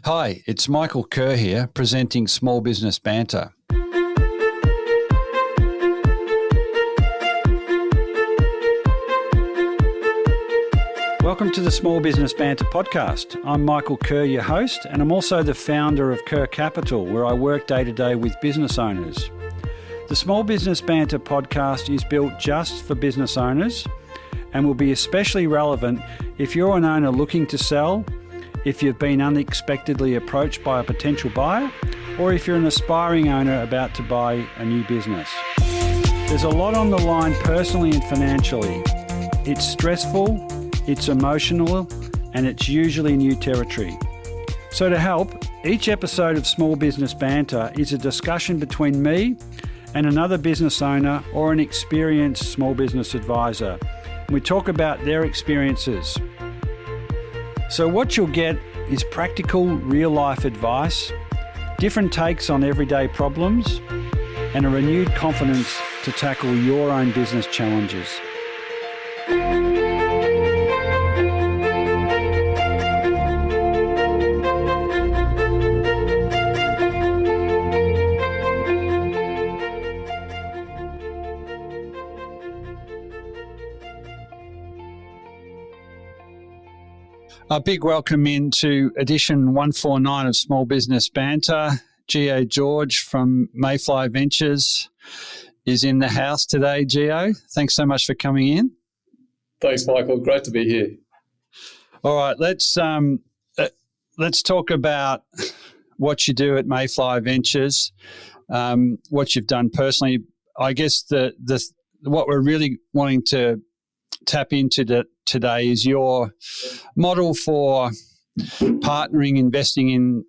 Hi, it's Michael Kerr here, presenting Small Business Banter. Welcome to the Small Business Banter podcast. I'm Michael Kerr, your host, and I'm also the founder of Kerr Capital, where I work day to day with business owners. The Small Business Banter podcast is built just for business owners and will be especially relevant if you're an owner looking to sell, if you've been unexpectedly approached by a potential buyer, or if you're an aspiring owner about to buy a new business. There's a lot on the line personally and financially. It's stressful, it's emotional, and it's usually new territory. So to help, each episode of Small Business Banter is a discussion between me and another business owner or an experienced small business advisor. We talk about their experiences. So what you'll get is practical, real-life advice, different takes on everyday problems, and a renewed confidence to tackle your own business challenges. A big welcome into edition 149 of Small Business Banter. Geo George from Mayfly Ventures is in the house today. Geo, thanks so much for coming in. Thanks, Michael. Great to be here. All right, let's talk about what you do at Mayfly Ventures, what you've done personally. I guess what we're really wanting to tap into today is your model for partnering, investing in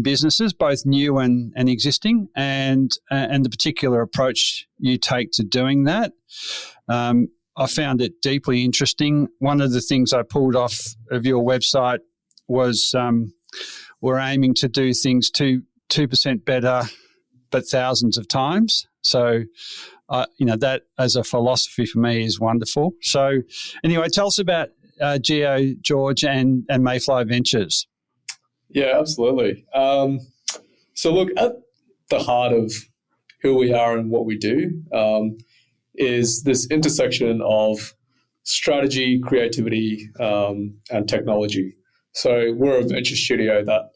businesses, both new and existing, and the particular approach you take to doing that. I found it deeply interesting. One of the things I pulled off of your website was we're aiming to do things 2% better, but thousands of times. So that as a philosophy for me is wonderful. So anyway, tell us about Geo George and Mayfly Ventures. Yeah, absolutely. So look, at the heart of who we are and what we do is this intersection of strategy, creativity, and technology. So we're a venture studio that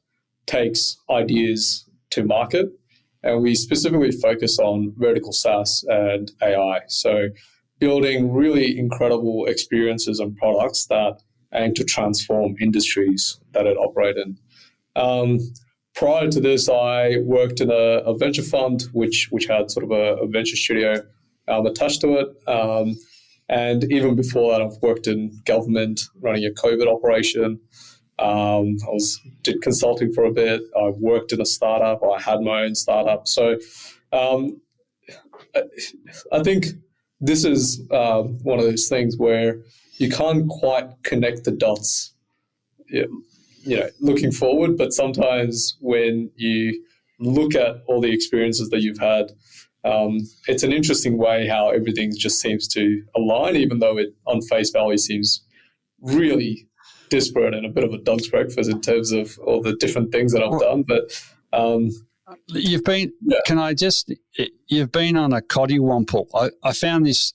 takes ideas to market, and we specifically focus on vertical SaaS and AI. So building really incredible experiences and products that aim to transform industries that it operates in. Prior to this, I worked in a venture fund, which had sort of a venture studio attached to it. And even before that, I've worked in government running a COVID operation. Did consulting for a bit. I worked in a startup. I had my own startup. So I think this is one of those things where you can't quite connect the dots, looking forward. But sometimes when you look at all the experiences that you've had, it's an interesting way how everything just seems to align, even though it on face value seems really disparate and a bit of a dog's breakfast in terms of all the different things that I've done. But you've been, you've been on a cottywomple. I found this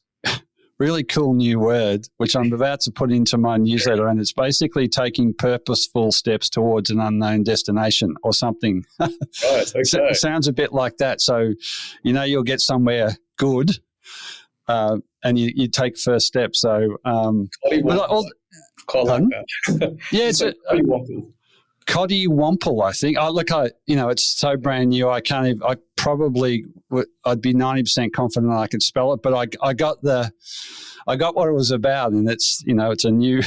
really cool new word, which I'm about to put into my newsletter, and it's basically taking purposeful steps towards an unknown destination or something. Right, okay. Sounds a bit like that. So, you'll get somewhere good and you take first steps. So, that. Yeah, it's cottywomple, I think. It's so brand new. I'd be 90% confident I could spell it, but I got what it was about, and it's a new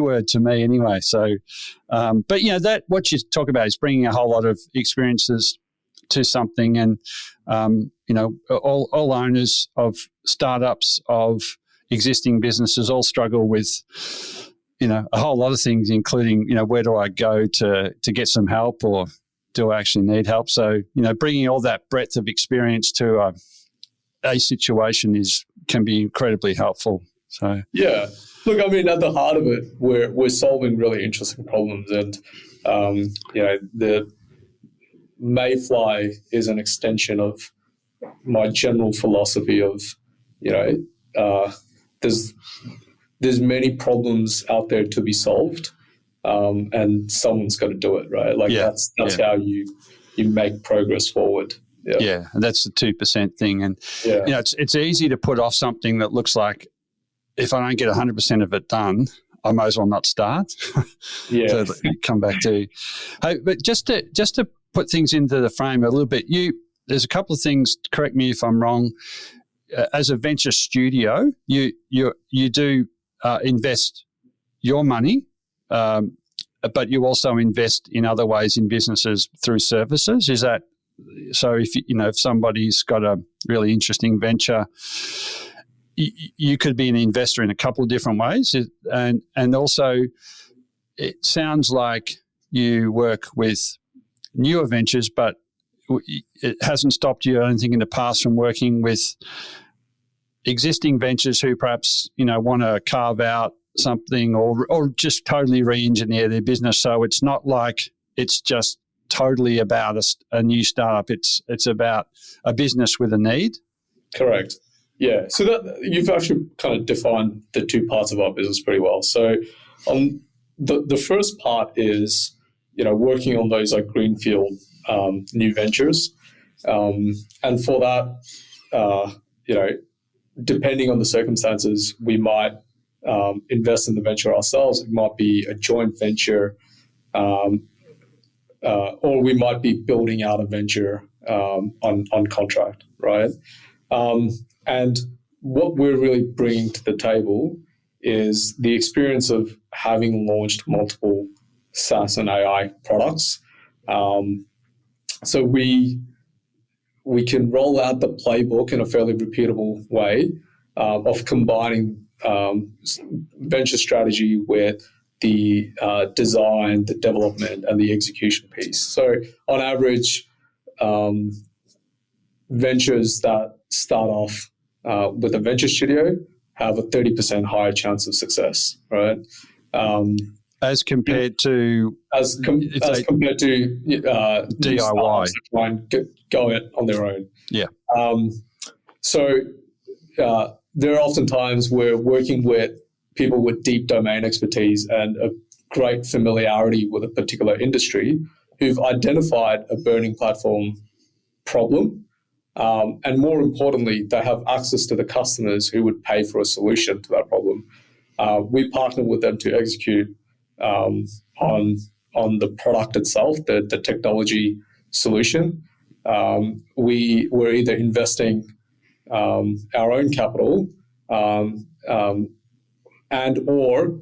word to me anyway. So, but that what you talk about is bringing a whole lot of experiences to something, and all owners of startups, of existing businesses, all struggle with a whole lot of things, including where do I go to get some help, or do I actually need help? So bringing all that breadth of experience to a situation can be incredibly helpful. So yeah, Look, I mean, at the heart of it, we're solving really interesting problems, and the Mayfly is an extension of my general philosophy of, there's many problems out there to be solved, and someone's got to do it, right? Like that's how you make progress forward. Yeah, and that's the 2% thing, and it's easy to put off something that looks like, if I don't get 100% of it done, I might as well not start. So come back to, hey, but just to put things into the frame a little bit, there's a couple of things. Correct me if I'm wrong. As a venture studio, you do invest your money, but you also invest in other ways in businesses through services. Is that so? If somebody's got a really interesting venture, you could be an investor in a couple of different ways, and also it sounds like you work with newer ventures, but it hasn't stopped you, I don't think, in the past from working with existing ventures who perhaps want to carve out something or just totally re-engineer their business. So it's not like it's just totally about a new startup. It's about a business with a need. Correct. Yeah. So that you've actually kind of defined the two parts of our business pretty well. So the first part is working on those like greenfield new ventures, and for that, depending on the circumstances, we might invest in the venture ourselves. It might be a joint venture, or we might be building out a venture on contract, right? And what we're really bringing to the table is the experience of having launched multiple SaaS and AI products. So we can roll out the playbook in a fairly repeatable way of combining venture strategy with the design, the development, and the execution piece. So on average, ventures that start off with a venture studio have a 30% higher chance of success, right? As compared to compared to DIY, try and go it on their own. Yeah. So there are often times we're working with people with deep domain expertise and a great familiarity with a particular industry who've identified a burning platform problem. And more importantly, they have access to the customers who would pay for a solution to that problem. We partner with them to execute on the product itself, the technology solution. We're either investing our own capital and or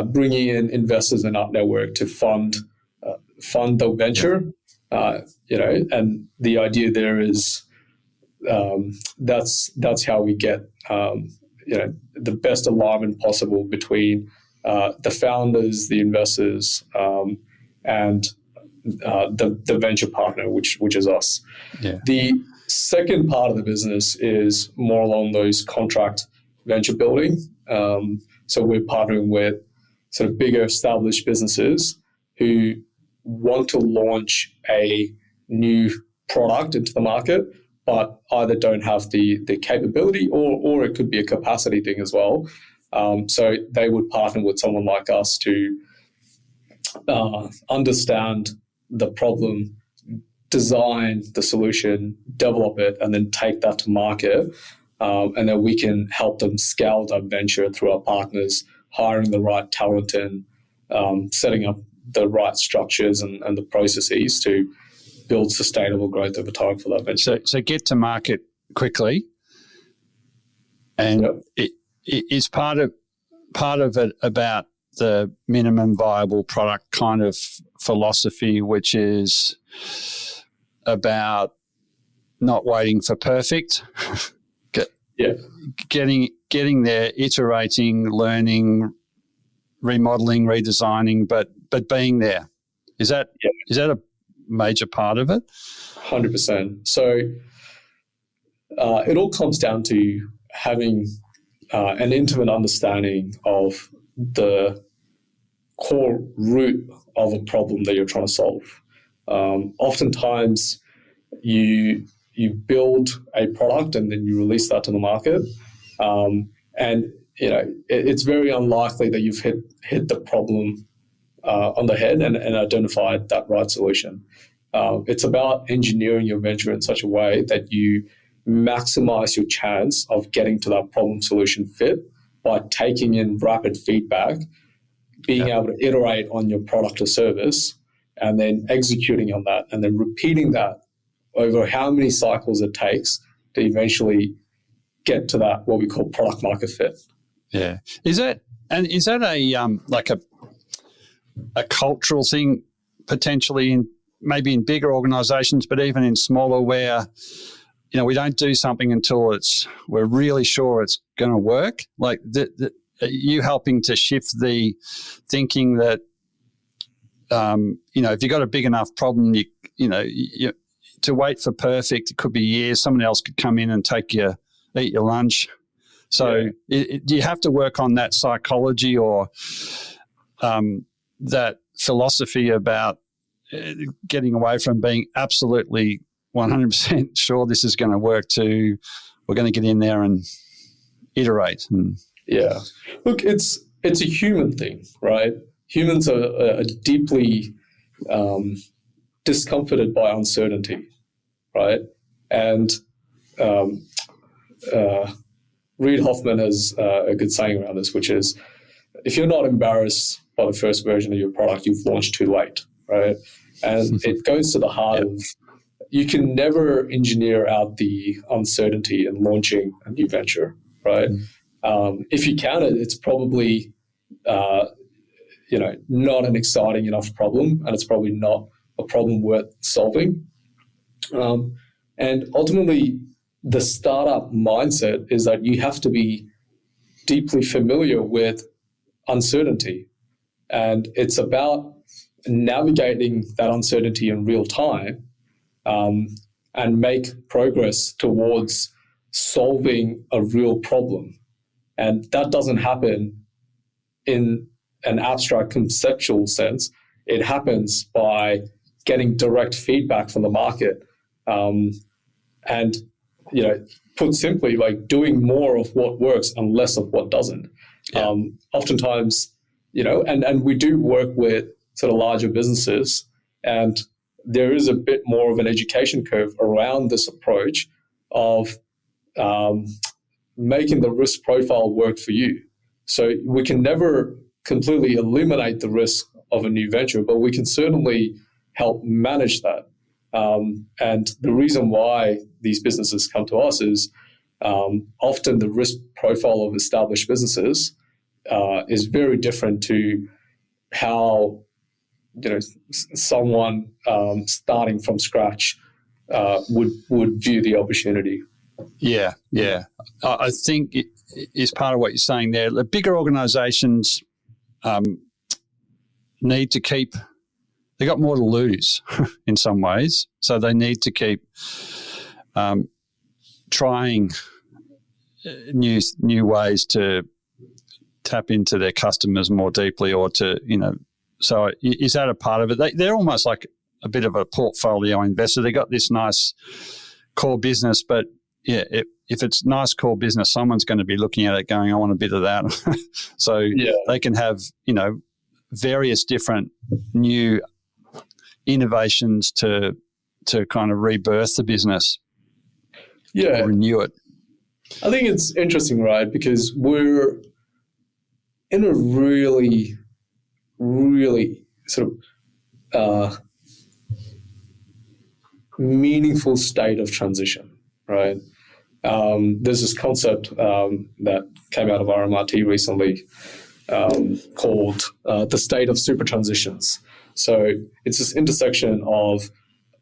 bringing in investors in our network to fund the venture. And the idea there is that's how we get the best alignment possible between the founders, the investors, and the venture partner, which is us. Yeah. The second part of the business is more along those contract venture building. So we're partnering with sort of bigger established businesses who want to launch a new product into the market, but either don't have the capability or it could be a capacity thing as well. So they would partner with someone like us to understand the problem, design the solution, develop it, and then take that to market. And then we can help them scale that venture through our partners, hiring the right talent and setting up the right structures and the processes to build sustainable growth over time for that venture. So get to market quickly, and it is part of it about the minimum viable product kind of philosophy, which is about not waiting for perfect. Getting there, iterating, learning, remodeling, redesigning, but being there. Is that a major part of it? 100%. So it all comes down to having an intimate understanding of the core root of a problem that you're trying to solve. Oftentimes, you build a product and then you release that to the market, and it's very unlikely that you've hit the problem on the head and identified that right solution. It's about engineering your venture in such a way that you maximize your chance of getting to that problem solution fit by taking in rapid feedback, being able to iterate on your product or service, and then executing on that, and then repeating that over how many cycles it takes to eventually get to that what we call product market fit. Yeah, is that a like a cultural thing potentially in maybe in bigger organisations, but even in smaller, where we don't do something until we're really sure it's going to work? Like you helping to shift the thinking that if you've got a big enough problem, you to wait for perfect, it could be years. Someone else could come in and eat your lunch. So do you have to work on that psychology or that philosophy about getting away from being absolutely 100% sure this is going to work to we're going to get in there and iterate? Yeah. Look, it's a human thing, right? Humans are deeply discomforted by uncertainty, right? And Reid Hoffman has a good saying around this, which is, if you're not embarrassed by the first version of your product, you've launched too late, right? And it goes to the heart of, you can never engineer out the uncertainty in launching a new venture, right? If you can, it's probably not an exciting enough problem, and it's probably not a problem worth solving. And ultimately, the startup mindset is that you have to be deeply familiar with uncertainty, and it's about navigating that uncertainty in real time, and make progress towards solving a real problem. And that doesn't happen in an abstract conceptual sense. It happens by getting direct feedback from the market, and put simply, like doing more of what works and less of what doesn't. Oftentimes, and we do work with sort of larger businesses, and there is a bit more of an education curve around this approach of making the risk profile work for you. So we can never completely eliminate the risk of a new venture, but we can certainly help manage that. And the reason why these businesses come to us is often the risk profile of established businesses is very different to how someone starting from scratch would view the opportunity. Yeah. I think it is part of what you're saying there. The bigger organisations need to keep. They got more to lose in some ways, so they need to keep trying new ways to tap into their customers more deeply, or to So is that a part of it? They're almost like a bit of a portfolio investor. They got this nice core business, but if it's nice core business, someone's going to be looking at it going, I want a bit of that. So they can have various different new innovations to kind of rebirth the business, or renew it. I think it's interesting, right? Because we're in a really, really sort of meaningful state of transition, right? There's this concept that came out of RMIT recently called the state of super transitions. So it's this intersection of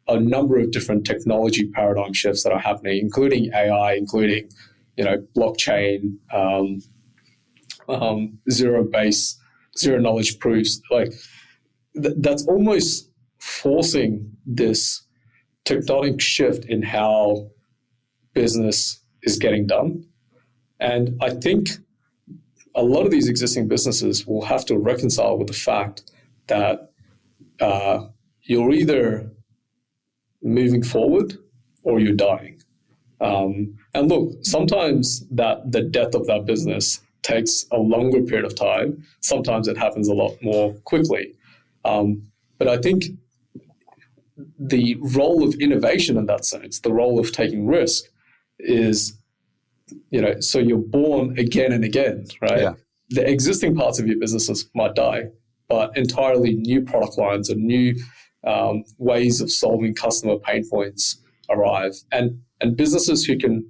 a number of different technology paradigm shifts that are happening, including AI, including blockchain, zero knowledge proofs. Like that's almost forcing this tectonic shift in how business is getting done. And I think a lot of these existing businesses will have to reconcile with the fact that you're either moving forward or you're dying. And look, sometimes that the death of that business takes a longer period of time. Sometimes it happens a lot more quickly. But I think the role of innovation in that sense, the role of taking risk is, so you're born again and again, right? Yeah. The existing parts of your businesses might die, but entirely new product lines and new ways of solving customer pain points arrive. And businesses who can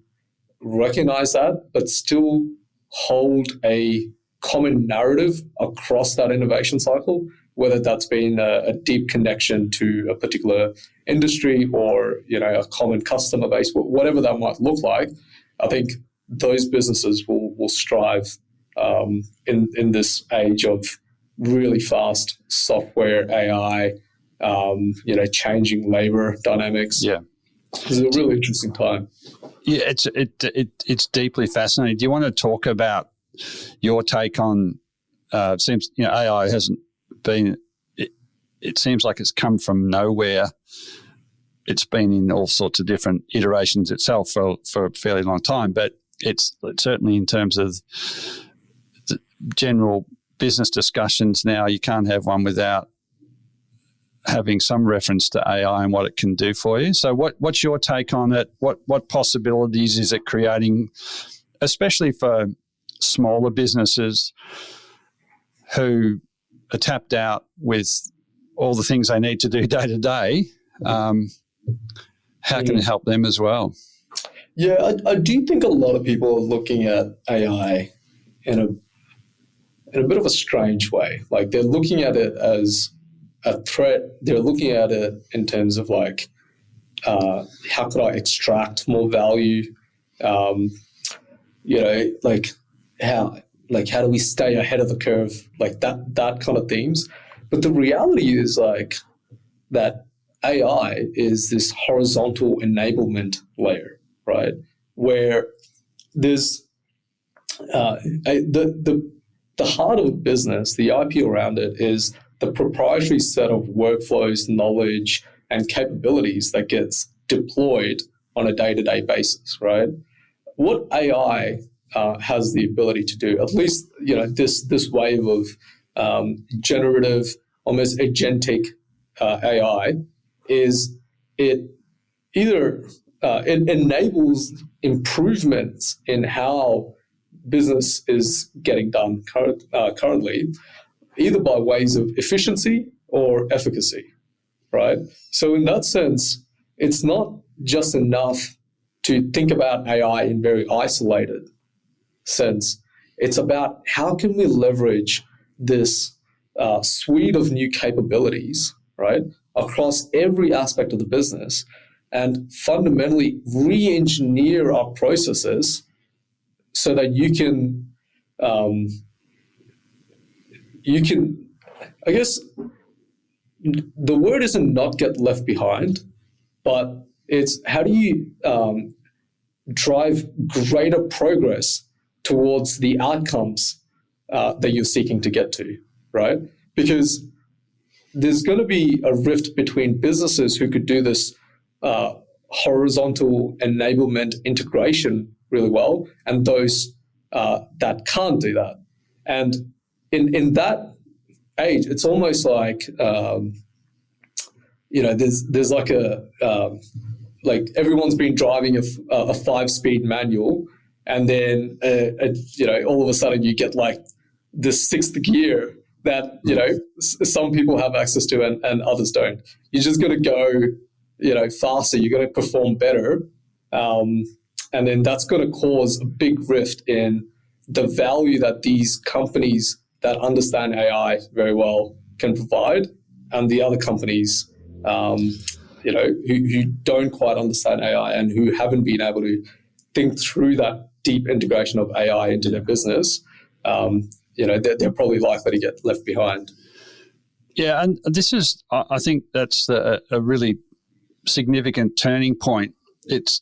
recognize that, but still hold a common narrative across that innovation cycle, whether that's been a deep connection to a particular industry or a common customer base, whatever that might look like, I think those businesses will strive in this age of really fast software, AI, changing labor dynamics. Yeah. It's a really interesting time. Yeah, it's deeply fascinating. Do you want to talk about your take on? It seems AI hasn't been. It seems like it's come from nowhere. It's been in all sorts of different iterations itself for a fairly long time, but it's certainly in terms of the general business discussions now, you can't have one without having some reference to AI and what it can do for you. So what's your take on it? What possibilities is it creating, especially for smaller businesses who are tapped out with all the things they need to do day to day? How can it help them as well? Yeah, I do think a lot of people are looking at AI in a bit of a strange way. Like, they're looking at it as a threat. They're looking at it in terms of how could I extract more value? How do we stay ahead of the curve? Like that kind of themes. But the reality is that AI is this horizontal enablement layer, right? Where there's the heart of a business, the IP around it is the proprietary set of workflows, knowledge, and capabilities that gets deployed on a day-to-day basis, right? What AI has the ability to do, at least this wave of generative, almost agentic AI, is it enables improvements in how business is getting done currently, either by ways of efficiency or efficacy, right? So in that sense, it's not just enough to think about AI in very isolated sense. It's about how can we leverage this suite of new capabilities, right, across every aspect of the business and fundamentally re-engineer our processes so that you can, I guess, the word isn't not get left behind, but it's how do you drive greater progress towards the outcomes that you're seeking to get to, right? Because there's going to be a rift between businesses who could do this horizontal enablement integration really well and those that can't do that. And in that age, it's almost like, there's like like everyone's been driving a 5-speed manual, and then all of a sudden you get like this 6th gear that some people have access to and others don't. You're just going to go faster. You're going to perform better, and then that's going to cause a big rift in the value that these companies that understand AI very well can provide, and the other companies who don't quite understand AI and who haven't been able to think through that deep integration of AI into their business, they're probably likely to get left behind. Yeah, and this is, I think that's a really significant turning point. It's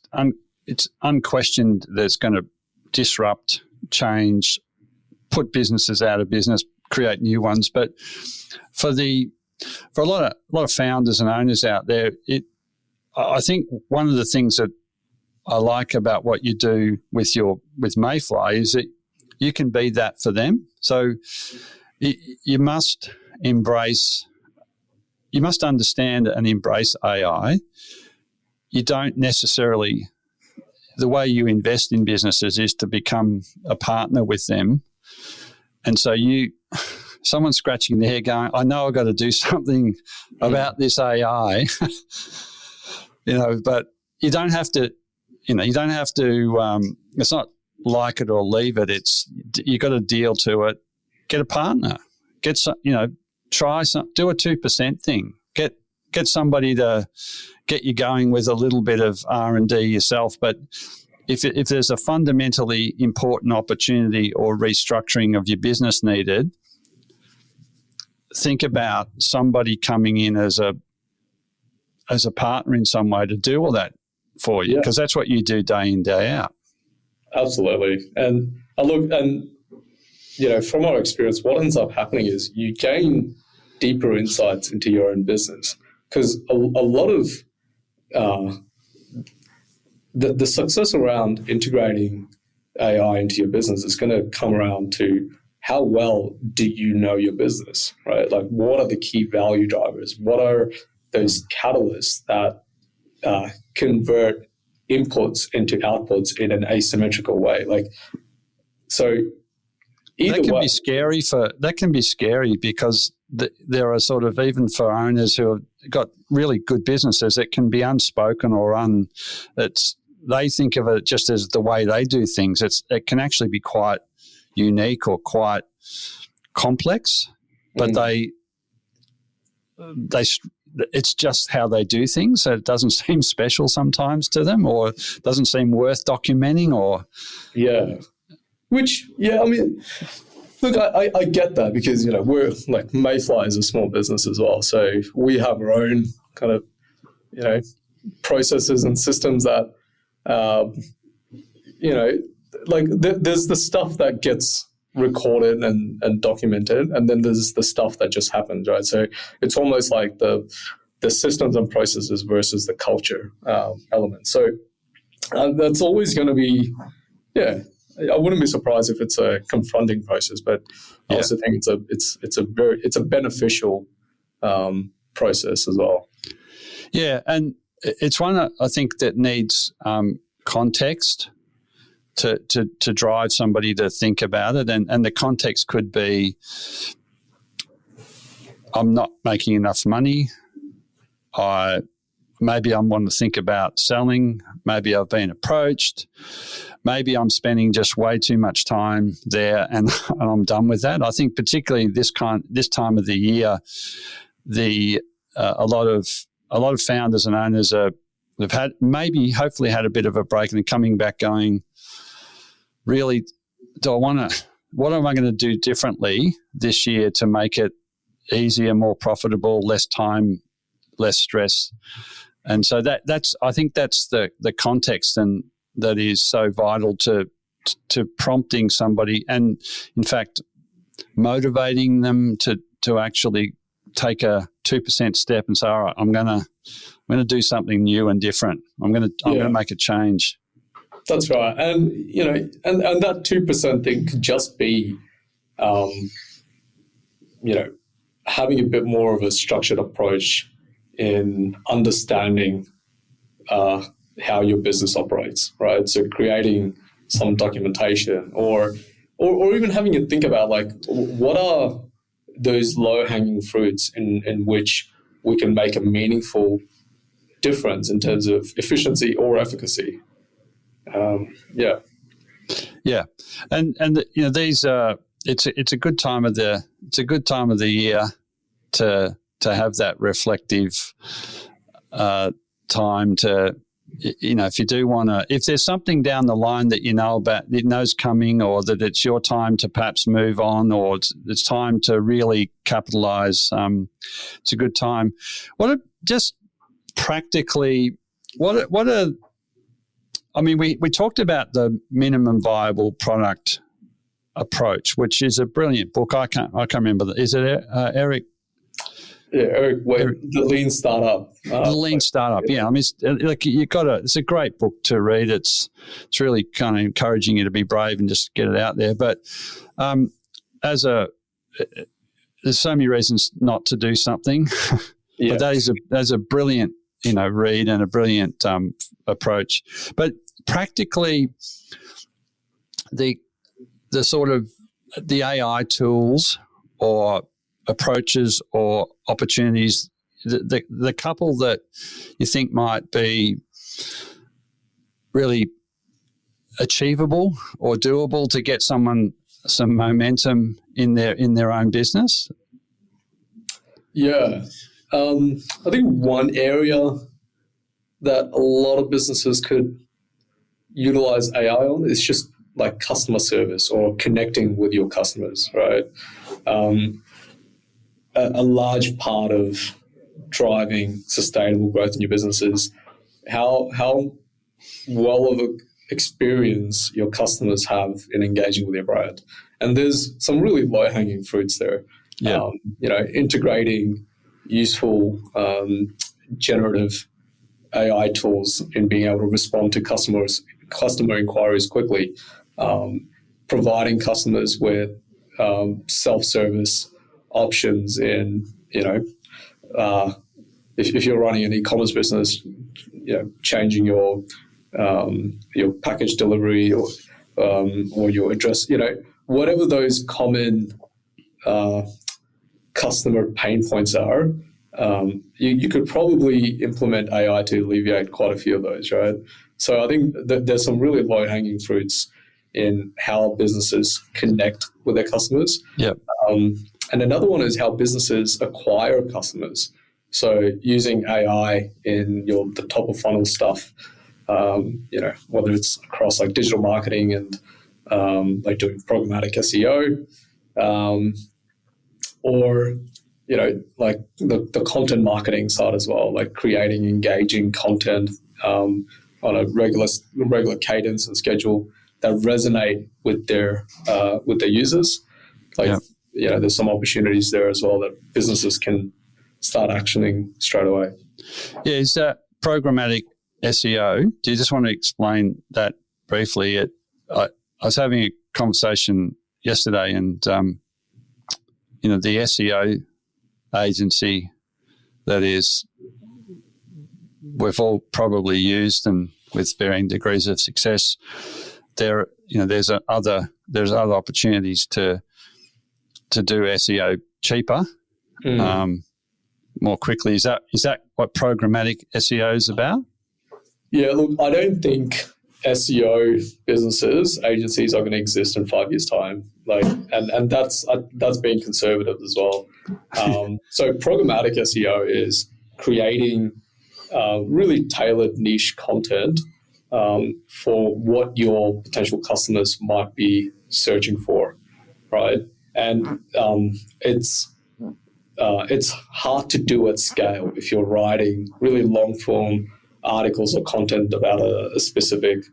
unquestioned there's going to disrupt, change, put businesses out of business, create new ones. But for a lot of founders and owners out there, I think one of the things that I like about what you do with Mayfly is that you can be that for them. So you must understand and embrace AI. You don't necessarily, the way you invest in businesses is to become a partner with them. And so someone's scratching their head going, I know I've got to do something about this AI, but you don't have to, it's not like it or leave it. You got to deal to it. Get a partner. Get some, try some. Do a 2% thing. Get somebody to get you going with a little bit of R&D yourself. But if there's a fundamentally important opportunity or restructuring of your business needed, think about somebody coming in as a partner in some way to do all that for you, because that's what you do day in, day out. Absolutely. And from our experience, what ends up happening is you gain deeper insights into your own business, because a lot of the success around integrating AI into your business is going to come around to how well do you know your business, right? Like, what are the key value drivers? What are those catalysts that convert inputs into outputs in an asymmetrical way? Like, so that can be scary because there are sort of, even for owners who have got really good businesses, it can be unspoken or they think of it just as the way they do things. It can actually be quite unique or quite complex, but it's just how they do things. So it doesn't seem special sometimes to them, or doesn't seem worth documenting, or look, I get that, because we're like, Mayfly is a small business as well, so we have our own kind of processes and systems that there's the stuff that gets recorded and documented, and then there's the stuff that just happens, right? So it's almost like the systems and processes versus the culture element. So that's always going to be, I wouldn't be surprised if it's a confronting process, but I also think it's a beneficial process as well. Yeah, and it's one that I think that needs context to drive somebody to think about it, and the context could be, I'm not making enough money. Maybe I want to think about selling. Maybe I've been approached. Maybe I'm spending just way too much time there, and I'm done with that. I think particularly this time of the year, a lot of founders and owners have had, hopefully had a bit of a break, and coming back going, really, what am I going to do differently this year to make it easier, more profitable, less time, less stress? And so I think that's the context, and that is so vital to prompting somebody, and in fact motivating them to actually take a 2% step and say, all right, I'm going to do something new and different. I'm going to make a change. That's right. And and that 2% thing could just be having a bit more of a structured approach in understanding how your business operates, right? So creating some documentation, or even having you think about, like, what are those low-hanging fruits in which we can make a meaningful difference in terms of efficiency or efficacy. And these it's a good time of the year to have that reflective time to, if you do want to, if there's something down the line that you know about, that knows coming, or that it's your time to perhaps move on, or it's time to really capitalize, it's a good time. Just practically, what are I mean, we talked about the minimum viable product approach, which is a brilliant book. I can't remember. Is it Eric? Yeah, Eric, the Lean Startup. The Lean Startup. Yeah, I mean, it's a great book to read. It's really kind of encouraging you to be brave and just get it out there. But there's so many reasons not to do something. Yeah. But that is a brilliant, read and a brilliant approach. But practically, the sort of the AI tools or approaches or opportunities, the couple that you think might be really achievable or doable to get someone some momentum in their own business? Yeah. I think one area that a lot of businesses could utilize AI on is just like customer service or connecting with your customers, right? A large part of driving sustainable growth in your business is how well of an experience your customers have in engaging with your brand. And there's some really low-hanging fruits there. Yeah. Integrating useful generative AI tools in being able to respond to customer inquiries quickly, providing customers with self-service options in, if you're running an e-commerce business, changing your package delivery or your address, whatever those common customer pain points are, you could probably implement AI to alleviate quite a few of those, right? So I think that there's some really low-hanging fruits in how businesses connect with their customers. Yep. And another one is how businesses acquire customers. So using AI in the top of funnel stuff, whether it's across like digital marketing and like doing programmatic SEO, or like the content marketing side as well, like creating engaging content on a regular cadence and schedule that resonate with their users. Like, there's some opportunities there as well that businesses can start actioning straight away. Yeah, is that programmatic SEO? Do you just want to explain that briefly? I was having a conversation yesterday, and the SEO agency that we've all probably used and with varying degrees of success. There's other opportunities to do SEO cheaper, more quickly. Is that what programmatic SEO is about? Yeah, look, I don't think SEO businesses, agencies are going to exist in 5 years' time. And that's being conservative as well. So programmatic SEO is creating really tailored niche content for what your potential customers might be searching for, right? And it's hard to do at scale if you're writing really long form articles or content about a specific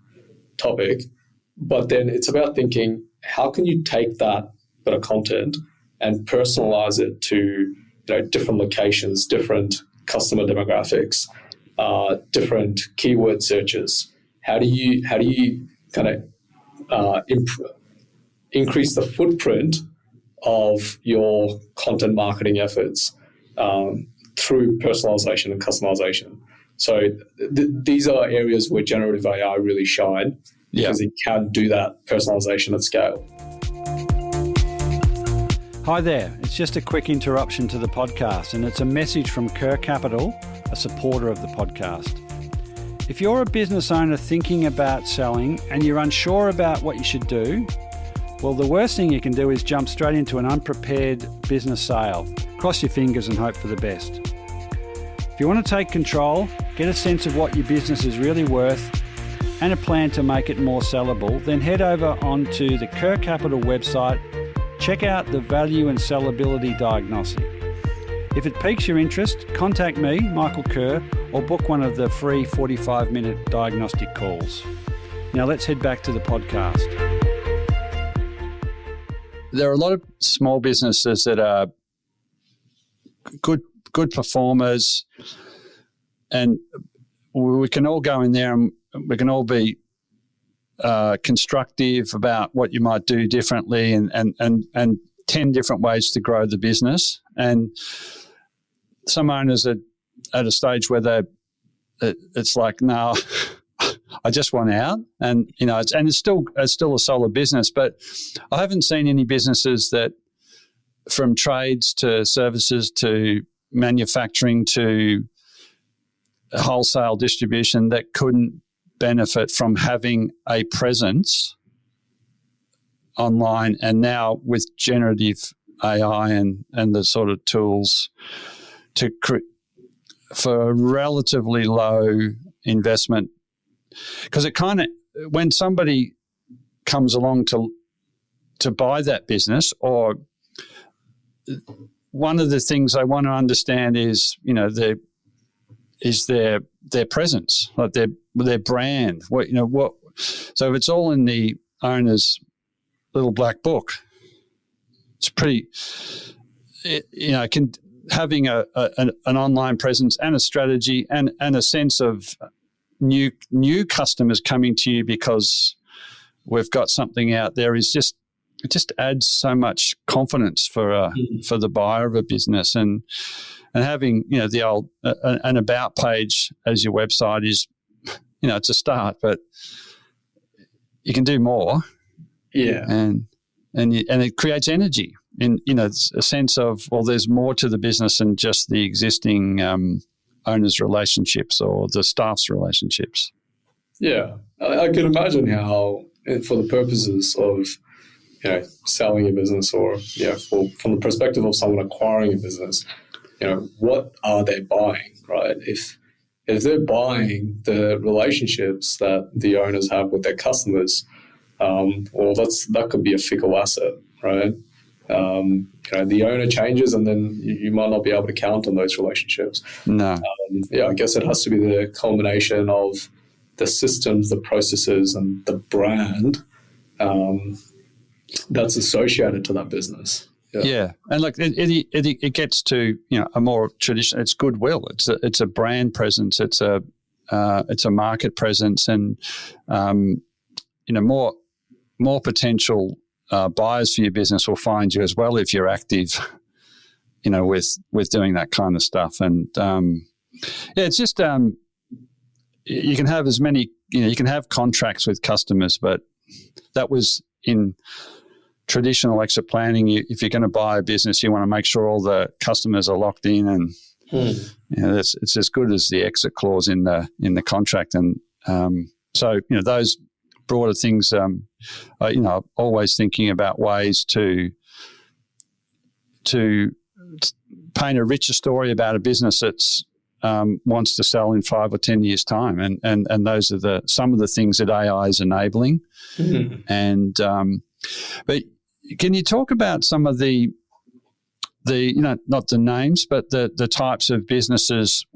topic. But then it's about thinking, how can you take that bit of content and personalize it to different locations, different customer demographics, different keyword searches? How do you kind of increase the footprint of your content marketing efforts through personalization and customization? So these are areas where generative AI really shine because it can do that personalization at scale. Hi there. It's just a quick interruption to the podcast, and it's a message from Kerr Capital, a supporter of the podcast. If you're a business owner thinking about selling and you're unsure about what you should do, well, the worst thing you can do is jump straight into an unprepared business sale. Cross your fingers and hope for the best. If you want to take control, get a sense of what your business is really worth and a plan to make it more sellable, then head over onto the Kerr Capital website, check out the value and sellability diagnostic. If it piques your interest, contact me, Michael Kerr, or book one of the free 45-minute diagnostic calls. Now let's head back to the podcast. There are a lot of small businesses that are good performers, and we can all go in there and we can all be constructive about what you might do differently and 10 different ways to grow the business. And some owners are at a stage where it's like, no, I just want out, and it's still a solid business, but I haven't seen any businesses that, from trades to services to manufacturing to wholesale distribution, that couldn't benefit from having a presence online, and now with generative AI and the sort of tools for a relatively low investment. Because it kind of, when somebody comes along to buy that business, or one of the things they want to understand is, their presence, like their brand. So if it's all in the owner's little black book, it's pretty, having an online presence and a strategy and a sense of new customers coming to you because we've got something out there it just adds so much confidence for the buyer of a business, and having the old an about page as your website is it's a start, but you can do more. Yeah, and it creates energy, and it's a sense of, well, there's more to the business than just the existing owners' relationships or the staff's relationships. Yeah, I can imagine how, for the purposes of selling a business, or from the perspective of someone acquiring a business, what are they buying, right? If they're buying the relationships that the owners have with their customers, well, that could be a fickle asset, right? The owner changes, and then you might not be able to count on those relationships. No. I guess it has to be the culmination of the systems, the processes, and the brand that's associated to that business. Yeah. And like it gets to a more traditional. It's goodwill. It's a brand presence. It's a market presence, and more potential buyers for your business will find you as well if you're active, with doing that kind of stuff. And it's just you can have as many, you can have contracts with customers, but that was in traditional exit planning. If you're going to buy a business, you want to make sure all the customers are locked in, and it's as good as the exit clause in the contract. And so those broader things. Always thinking about ways to paint a richer story about a business that's wants to sell in 5 or 10 years' time, and those are some of the things that AI is enabling. Mm-hmm. And but can you talk about some of the not the names, but the types of businesses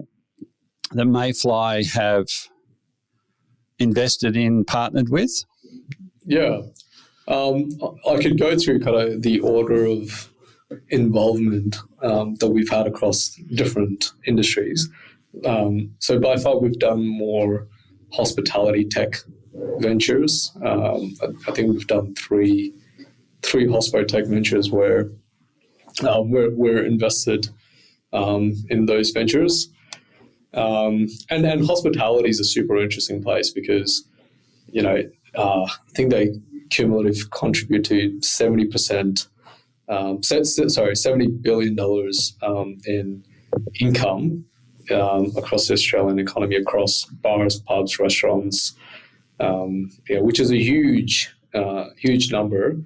that Mayfly have invested in, partnered with? Yeah. I could go through kind of the order of involvement that we've had across different industries. So by far, we've done more hospitality tech ventures. I think we've done three hospo tech ventures where we're invested in those ventures. And hospitality is a super interesting place because, I think they cumulative contribute to 70%, $70 billion in income across the Australian economy, across bars, pubs, restaurants, which is a huge number.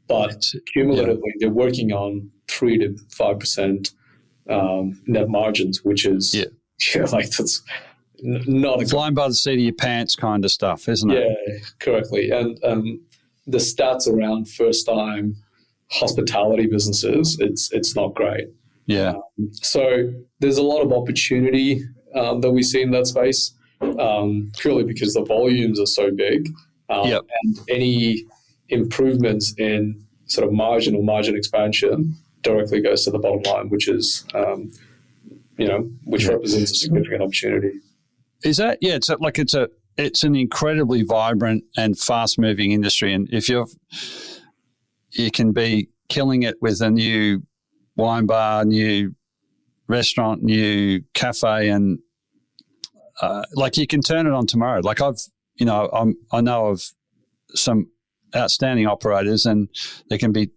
But cumulatively, they're working on 3 to 5% net margins, which is that's not a flying by the seat of your pants kind of stuff, isn't it? Yeah, correctly. And the stats around first-time hospitality businesses, it's not great. Yeah. So there's a lot of opportunity that we see in that space, purely because the volumes are so big. Yep. And any improvements in sort of margin or margin expansion directly goes to the bottom line, which is, which represents a significant opportunity. Is that, it's an incredibly vibrant and fast moving industry. And if you can be killing it with a new wine bar, new restaurant, new cafe, and you can turn it on tomorrow. Like I know of some outstanding operators, and there can be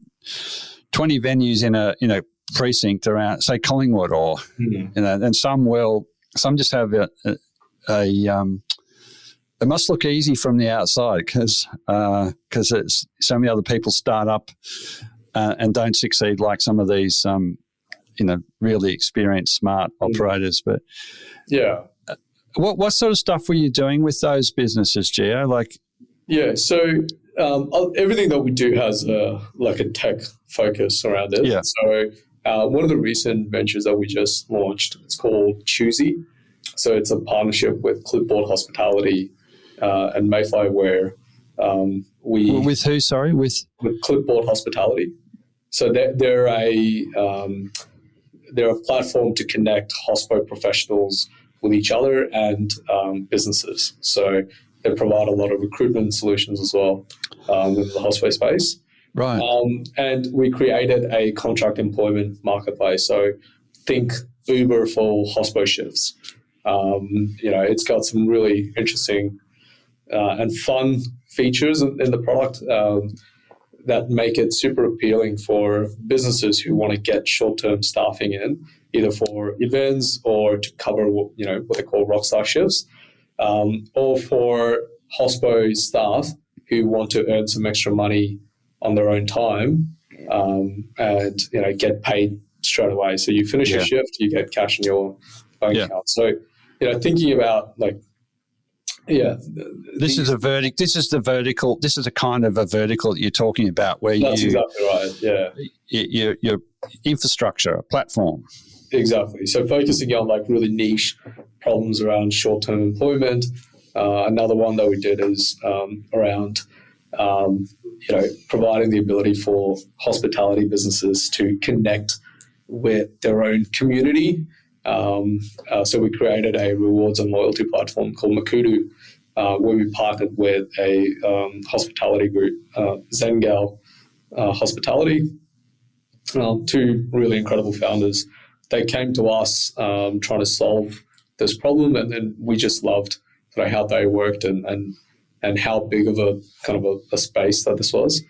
20 venues in a precinct around, say, Collingwood, or and some just have it must look easy from the outside because it's so many other people start up and don't succeed like some of these really experienced smart operators. But yeah, what sort of stuff were you doing with those businesses, Geo? So everything that we do has a tech focus around it. Yeah. So one of the recent ventures that we just launched, it's called Choosy. So it's a partnership with Clipboard Hospitality and Mayfly, where with who? Sorry, with Clipboard Hospitality. So they're a platform to connect hospo professionals with each other and businesses. So they provide a lot of recruitment solutions as well within the hospo space. Right. And we created a contract employment marketplace. So think Uber for hospo shifts. It's got some really interesting and fun features in the product that make it super appealing for businesses who want to get short-term staffing in, either for events or to cover what they call rockstar shifts, or for hospo staff who want to earn some extra money on their own time and get paid straight away. So you finish your shift, you get cash in your bank account. So thinking about this is a verdict. This is the vertical. This is a kind of a vertical that you're talking about, where that's exactly right. Yeah, your infrastructure, a platform. Exactly. So focusing on really niche problems around short-term employment. Another one that we did is around providing the ability for hospitality businesses to connect with their own community. So we created a rewards and loyalty platform called Makudu, where we partnered with a hospitality group, Zengal Hospitality, two really incredible founders. They came to us trying to solve this problem, and then we just loved how they worked and how big of a kind of a space that this was.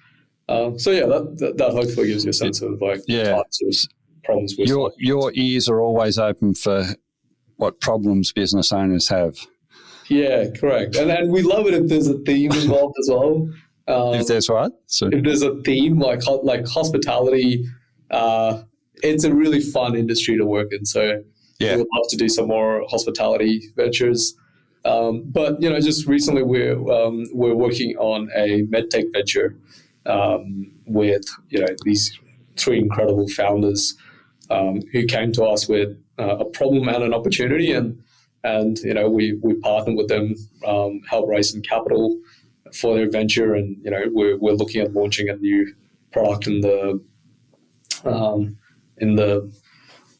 That hopefully gives you a sense of types of problems. Your ears are always open for what problems business owners have. Yeah, correct. And we love it if there's a theme involved as well. If there's what? So, if there's a theme like hospitality, it's a really fun industry to work in. So we would love to do some more hospitality ventures. But just recently we're working on a MedTech venture with these three incredible founders who came to us with a problem and an opportunity, and we partnered with them, helped raise some capital for their venture, and we're looking at launching a new product in the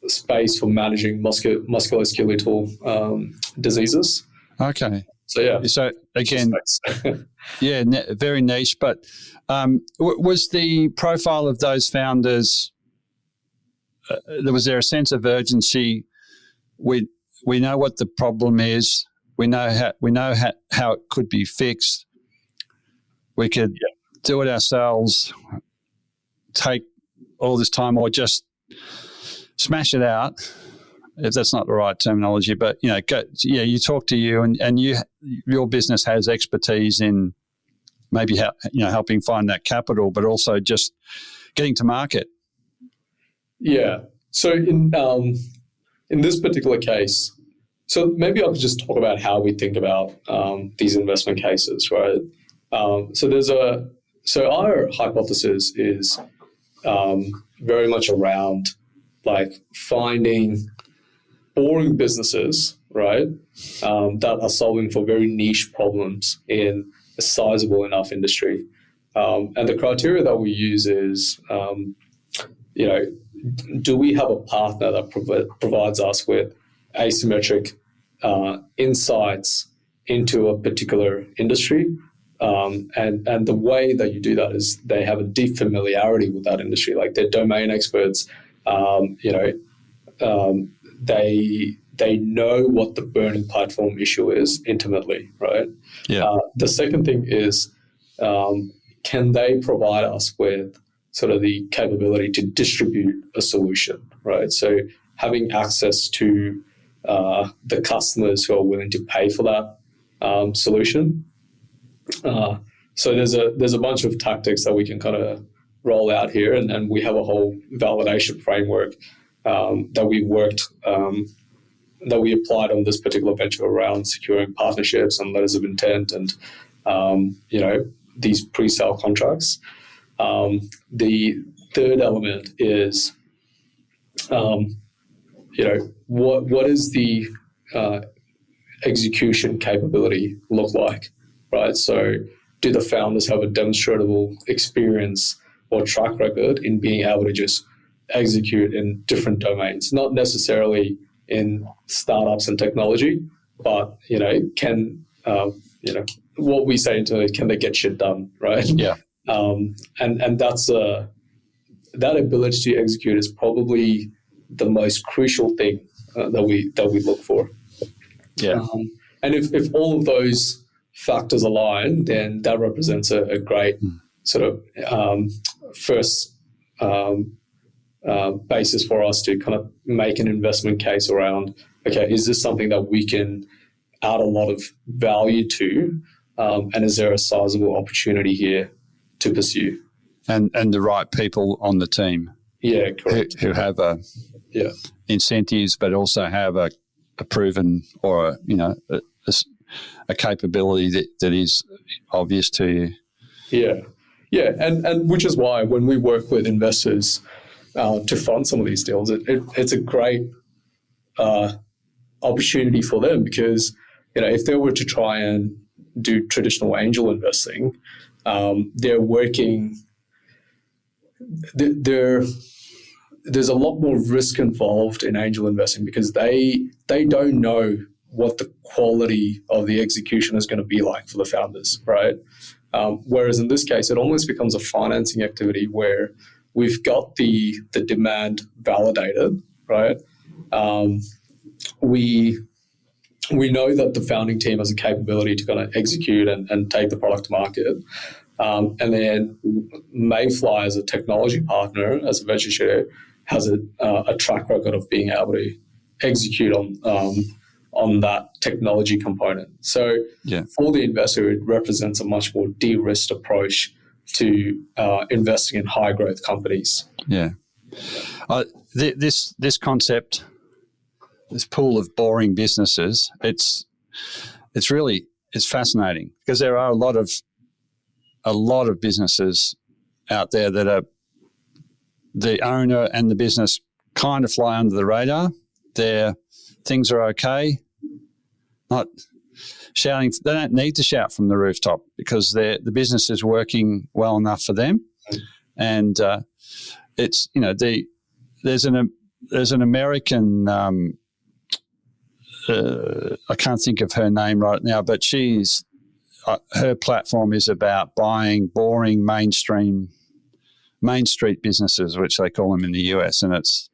space for managing musculoskeletal diseases. Okay. So again, very niche. But was the profile of those founders? Was there a sense of urgency? We know what the problem is. We know how it could be fixed. We could do it ourselves. Take all this time, or just smash it out, if that's not the right terminology. But you talk to you, and your business has expertise in maybe helping find that capital, but also just getting to market. Yeah. So in this particular case, so maybe I could just talk about how we think about these investment cases, right? So our hypothesis is very much around finding boring businesses, right, that are solving for very niche problems in a sizable enough industry. And the criteria that we use is, do we have a partner that provides us with asymmetric insights into a particular industry? And the way that you do that is they have a deep familiarity with that industry, like they're domain experts. They know what the burning platform issue is intimately, right? Yeah. The second thing is, can they provide us with sort of the capability to distribute a solution, right? So having access to the customers who are willing to pay for that solution. So there's a bunch of tactics that we can kind of roll out here, and we have a whole validation framework that we applied on this particular venture around securing partnerships and letters of intent and these pre-sale contracts. The third element is what is the execution capability look like, right? So do the founders have a demonstrable experience or track record in being able to just execute in different domains, not necessarily in startups and technology, but can what we say internally, can they get shit done, right? Yeah. And that's that ability to execute is probably the most crucial thing that we look for. Yeah. And if all of those factors align, then that represents a great sort of first basis for us to kind of make an investment case around, okay, is this something that we can add a lot of value to, and is there a sizable opportunity here to pursue? And the right people on the team. Yeah, correct. Who have incentives, but also have a proven or a capability that is obvious to you. Yeah, and which is why when we work with investors to fund some of these deals, it's a great opportunity for them, because if they were to try and do traditional angel investing, they're working. There's a lot more risk involved in angel investing because they don't know what the quality of the execution is going to be like for the founders, right? Whereas in this case, it almost becomes a financing activity where we've got the demand validated, right? We know that the founding team has a capability to kind of execute and take the product to market. And then Mayfly, as a technology partner, as a venture share, has a track record of being able to execute on that technology component. So for the investor, it represents a much more de-risked approach to investing in high growth companies. Yeah. This concept, this pool of boring businesses, it's fascinating because there are a lot of businesses out there that are the owner and the business kind of fly under the radar. Their things are okay, not shouting. They don't need to shout from the rooftop because the business is working well enough for them. And it's there's an American. I can't think of her name right now, but she's her platform is about buying boring Main Street businesses, which they call them in the US, and it's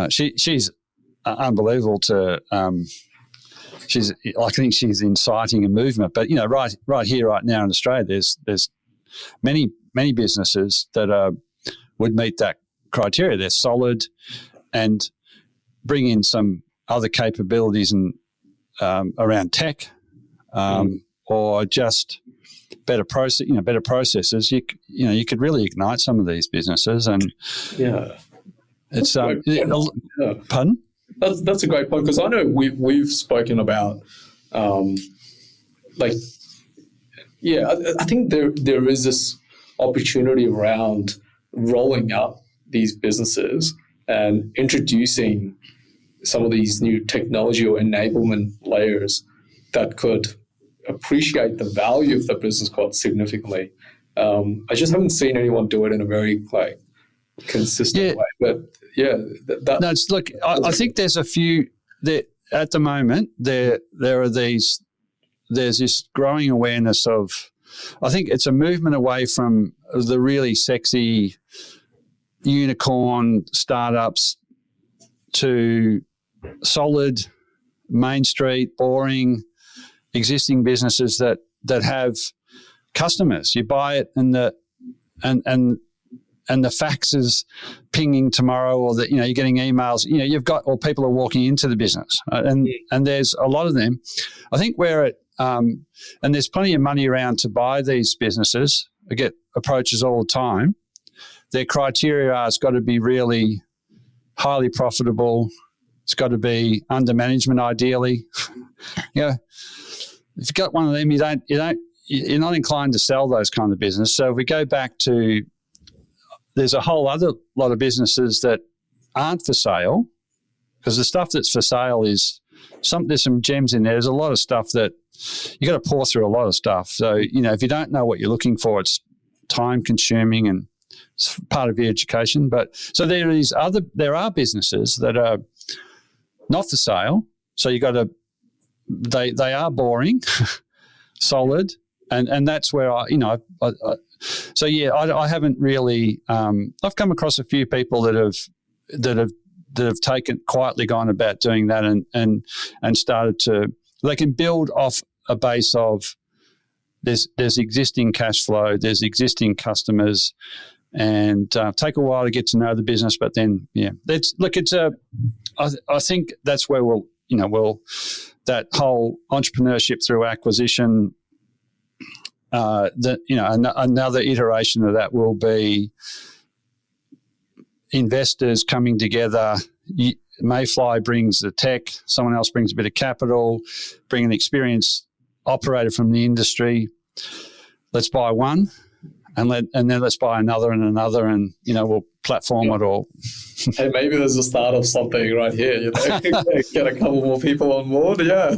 she's unbelievable to. I think she's inciting a movement, but right here, right now in Australia, there's many businesses that would meet that criteria. They're solid and bring in some other capabilities and around tech, or just better processes. You could really ignite some of these businesses, and it's pardon. That's a great point, because I know we've spoken about I think there is this opportunity around rolling up these businesses and introducing some of these new technology or enablement layers that could appreciate the value of the business quite significantly. I just haven't seen anyone do it in a very consistent way. But no, look, I think there's a few that at the moment there are these. There's this growing awareness of. I think it's a movement away from the really sexy unicorn startups to solid, Main Street, boring, existing businesses that have customers. You buy it and the fax is pinging tomorrow, or that you're getting emails. You've got, or people are walking into the business, and there's a lot of them. I think where it and there's plenty of money around to buy these businesses. I get approaches all the time. Their criteria has got to be really highly profitable. It's got to be under management, ideally. If you've got one of them, you're not inclined to sell those kind of business. So if we go back to, there's a whole other lot of businesses that aren't for sale, because the stuff that's for sale is there's some gems in there. There's a lot of stuff that you got to pour through a lot of stuff. So, if you don't know what you're looking for, it's time consuming and it's part of your education. But so there are businesses that are not for sale. So you got to, they are boring, solid. And that's where I haven't really, I've come across a few people that have taken quietly gone about doing that and started to, they can build off a base of there's existing cash flow, there's existing customers, and take a while to get to know the business. But then, I think that's where that whole entrepreneurship through acquisition, another iteration of that will be investors coming together. Mayfly brings the tech, someone else brings a bit of capital, bring an experienced operator from the industry. Let's buy one, and then let's buy another and another, and we'll platform it all. Hey, maybe there's a start of something right here. Get a couple more people on board. Yeah.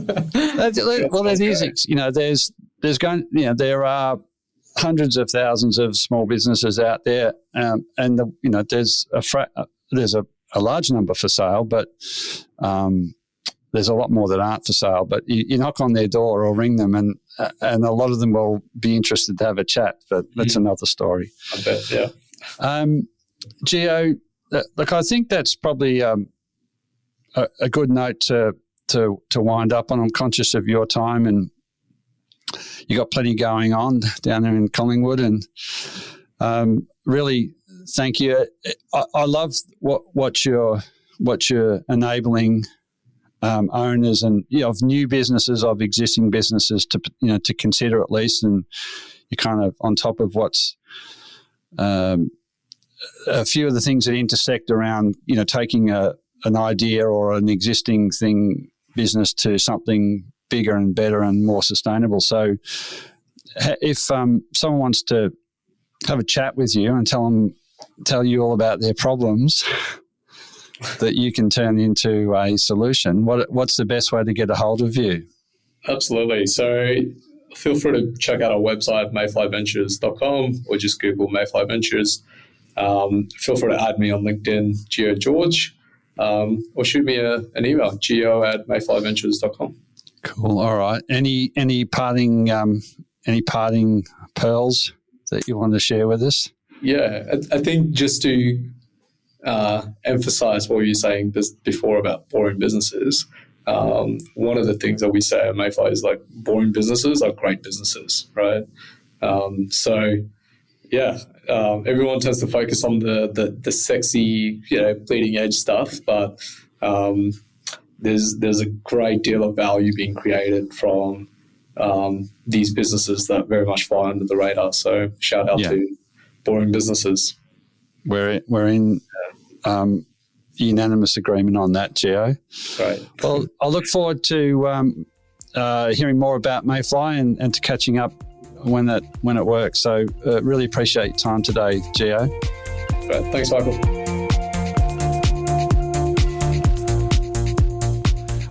There are hundreds of thousands of small businesses out there, and there's a large number for sale, but there's a lot more that aren't for sale. But you knock on their door or ring them, and a lot of them will be interested to have a chat. But that's another story. I bet, yeah. Geo, look, I think that's probably a good note to wind up on. I'm conscious of your time, and you got plenty going on down there in Collingwood, and really thank you. I love what you're enabling owners and of new businesses, of existing businesses to consider at least, and you're kind of on top of what's a few of the things that intersect around taking an idea or an existing business to something bigger and better and more sustainable. So if someone wants to have a chat with you and tell you all about their problems that you can turn into a solution, what's the best way to get a hold of you? Absolutely. So feel free to check out our website, mayflyventures.com, or just Google Mayfly Ventures. Feel free to add me on LinkedIn, Geo George, or shoot me an email, geo@mayflyventures.com. Cool. All right. Any parting pearls that you want to share with us? Yeah, I think just to emphasize what you were saying before about boring businesses, one of the things that we say at Mayfly is boring businesses are great businesses, right? Everyone tends to focus on the sexy, bleeding edge stuff, but there's a great deal of value being created from these businesses that very much fly under the radar. So shout out to boring businesses. We're in unanimous agreement on that, Geo. Great. Well, I look forward to hearing more about Mayfly and to catching up when it works. So really appreciate your time today, Geo. Great. Thanks, Michael.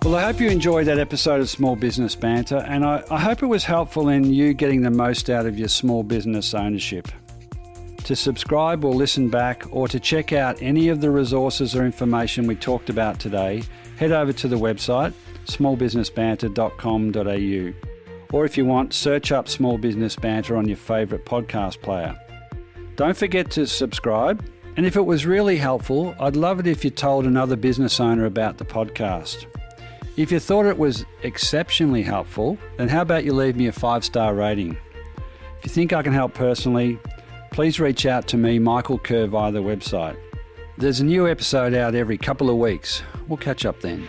Well, Well, I hope you enjoyed that episode of Small Business Banter, and I hope it was helpful in you getting the most out of your small business ownership. To subscribe or listen back, or to check out any of the resources or information we talked about today, head over to the website smallbusinessbanter.com.au, or if you want, search up Small Business Banter on your favourite podcast player. Don't forget to subscribe, and if it was really helpful, I'd love it if you told another business owner about the podcast. If you thought it was exceptionally helpful, then how about you leave me a 5-star rating? If you think I can help personally, please reach out to me, Michael Kerr, via the website. There's a new episode out every couple of weeks. We'll catch up then.